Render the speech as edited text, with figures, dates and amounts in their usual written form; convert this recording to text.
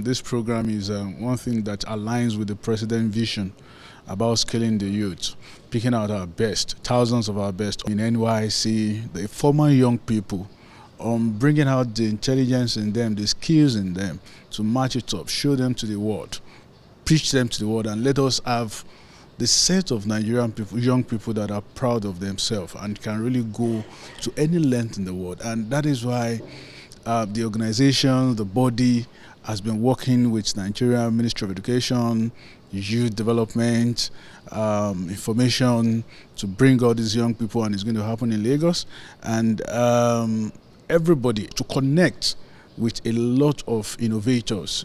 this program is one thing that aligns with the president's vision about scaling the youth, picking out our best, thousands of our best in NYC, the former young people, bringing out the intelligence in them, the skills in them, to match it up, show them to the world, preach them to the world, and let us have the set of Nigerian people, young people that are proud of themselves and can really go to any length in the world. And that is why the organization, the body, has been working with Nigerian Ministry of Education, Youth Development, information to bring all these young people, and it's going to happen in Lagos. And everybody to connect with a lot of innovators,